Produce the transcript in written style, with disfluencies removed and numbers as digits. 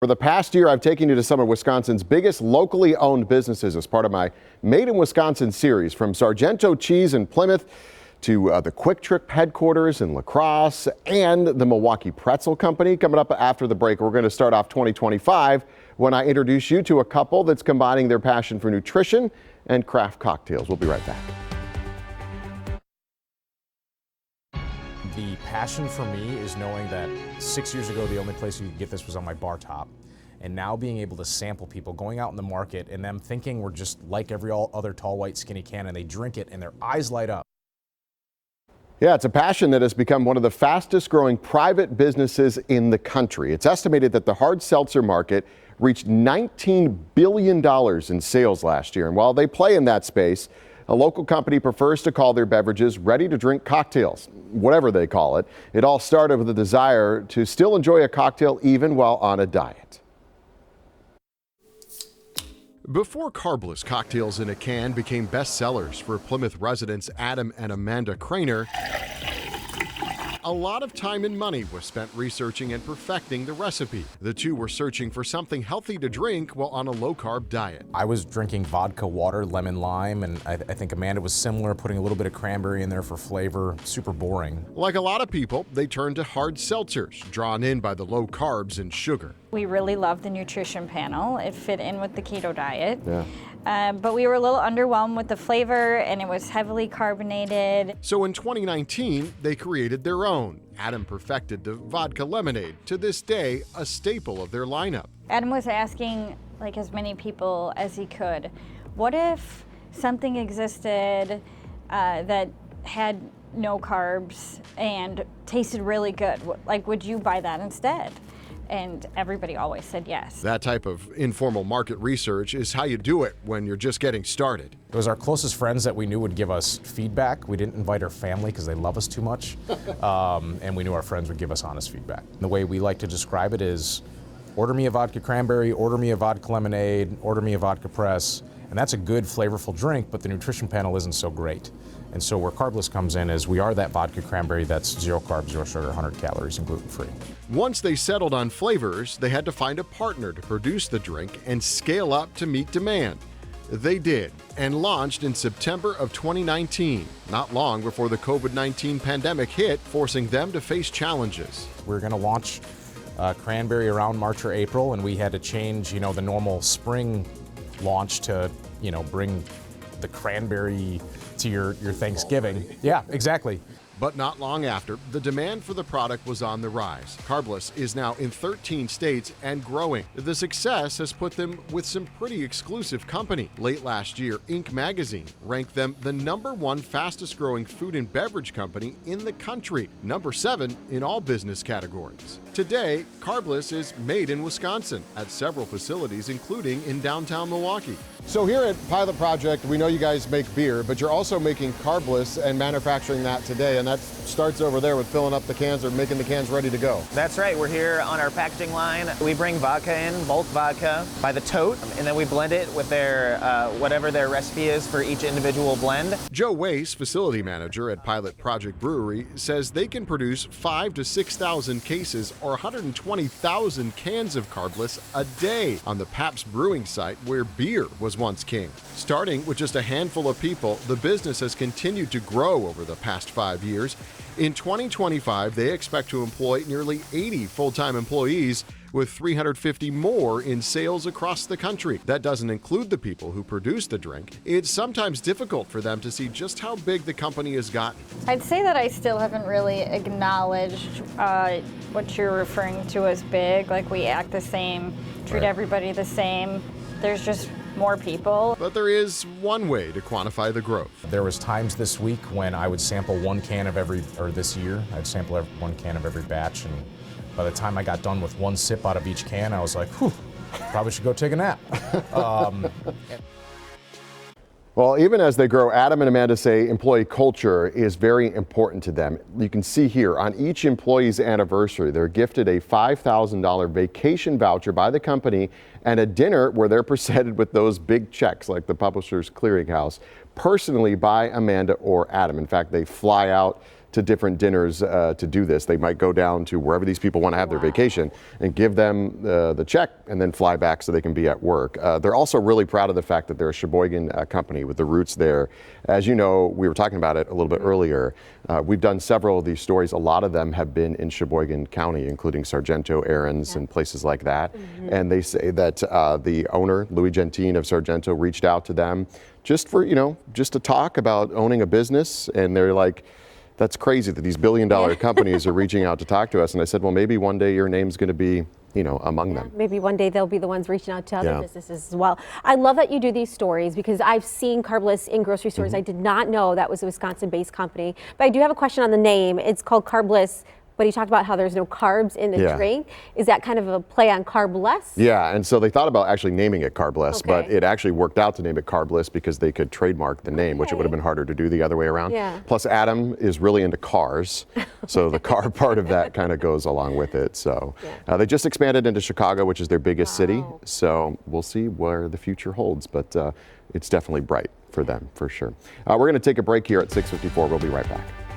For the past year, I've taken you to some of Wisconsin's biggest locally owned businesses as part of my Made in Wisconsin series, from Sargento Cheese in Plymouth to the Quick Trip headquarters in La Crosse and the Milwaukee Pretzel Company. Coming up after the break, we're going to start off 2025 when I introduce you to a couple that's combining their passion for nutrition and craft cocktails. We'll be right back. The passion for me is knowing that 6 years ago, the only place you could get this was on my bar top. And now being able to sample people, going out in the market and them thinking we're just like every other tall, white, skinny can, and they drink it and their eyes light up. Yeah, it's a passion that has become one of the fastest growing private businesses in the country. It's estimated that the hard seltzer market reached $19 billion in sales last year. And while they play in that space, a local company prefers to call their beverages ready-to-drink cocktails, whatever they call it. It all started with a desire to still enjoy a cocktail even while on a diet. Before Carbliss cocktails in a can became bestsellers for Plymouth residents Adam and Amanda Kroener, a lot of time and money was spent researching and perfecting the recipe. The two were searching for something healthy to drink while on a low-carb diet. I was drinking vodka, water, lemon, lime, and I think Amanda was similar, putting a little bit of cranberry in there for flavor. Super boring. Like a lot of people, they turned to hard seltzers, drawn in by the low carbs and sugar. We really loved the nutrition panel. It fit in with the keto diet. Yeah. But we were a little underwhelmed with the flavor, and it was heavily carbonated. So in 2019, they created their own. Adam perfected the vodka lemonade, to this day a staple of their lineup. Adam was asking like as many people as he could, what if something existed that had no carbs and tasted really good? Like, would you buy that instead? And everybody always said yes. That type of informal market research is how you do it when you're just getting started. It was our closest friends that we knew would give us feedback. We didn't invite our family because they love us too much. And we knew our friends would give us honest feedback. The way we like to describe it is, order me a vodka cranberry, order me a vodka lemonade, order me a vodka press. And that's a good, flavorful drink, but the nutrition panel isn't so great. And so where Carbliss comes in is we are that vodka cranberry that's 0 carbs, 0 sugar, 100 calories, and gluten-free. Once they settled on flavors, they had to find a partner to produce the drink and scale up to meet demand. They did, and launched in September of 2019, not long before the COVID-19 pandemic hit, forcing them to face challenges. We're going to launch cranberry around March or April, and we had to change, the normal spring launch to, bring the cranberry to your Thanksgiving. Yeah, exactly. But not long after, the demand for the product was on the rise. Carbliss is now in 13 states and growing. The success has put them with some pretty exclusive company. Late last year, Inc. magazine ranked them the #1 fastest growing food and beverage company in the country, #7 in all business categories. Today, Carbliss is made in Wisconsin at several facilities, including in downtown Milwaukee. So here at Pilot Project, we know you guys make beer, but you're also making Carbliss and manufacturing that today, and that starts over there with filling up the cans or making the cans ready to go. That's right. We're here on our packaging line. We bring vodka in, bulk vodka, by the tote, and then we blend it with their whatever their recipe is for each individual blend. Joe Wace, facility manager at Pilot Project Brewery, says they can produce 5,000 to 6,000 cases or 120,000 cans of Carbliss a day on the Pabst Brewing site where beer was once king. Starting with just a handful of people, the business has continued to grow over the past 5 years. In 2025, they expect to employ nearly 80 full-time employees, with 350 more in sales across the country. That doesn't include the people who produce the drink. It's sometimes difficult for them to see just how big the company has gotten. I'd say that I still haven't really acknowledged what you're referring to as big. Like, we act the same, treat everybody the same. There's just more people. But there is one way to quantify the growth. There was times this week when I would sample 1 can of every, or this year, I'd sample 1 can of every batch, and by the time I got done with 1 sip out of each can, I was like, whew, probably should go take a nap. Well, even as they grow, Adam and Amanda say employee culture is very important to them. You can see here on each employee's anniversary, they're gifted a $5,000 vacation voucher by the company and a dinner where they're presented with those big checks like the Publishers Clearinghouse, personally by Amanda or Adam. In fact, they fly out to different dinners to do this. They might go down to wherever these people want to have their vacation and give them the check and then fly back so they can be at work. They're also really proud of the fact that they're a Sheboygan company with the roots there. As you know, we were talking about it a little bit earlier. We've done several of these stories. A lot of them have been in Sheboygan County, including Sargento, Aarons, and places like that. And they say that the owner, Louis Gentine of Sargento, reached out to them just for, just to talk about owning a business. And they're like, that's crazy that these billion-dollar companies are reaching out to talk to us. And I said, well, maybe one day your name's going to be, among them. Maybe one day they'll be the ones reaching out to other businesses as well. I love that you do these stories because I've seen Carbliss in grocery stores. I did not know that was a Wisconsin-based company. But I do have a question on the name. It's called Carbliss. But he talked about how there's no carbs in the drink. Is that kind of a play on Carbliss? Yeah, and so they thought about actually naming it Carbliss, but it actually worked out to name it Carbliss because they could trademark the name, which it would have been harder to do the other way around. Plus, Adam is really into cars, so the car part of that kind of goes along with it. So they just expanded into Chicago, which is their biggest city. So we'll see where the future holds, but it's definitely bright for them, for sure. We're going to take a break here at 6:54. We'll be right back.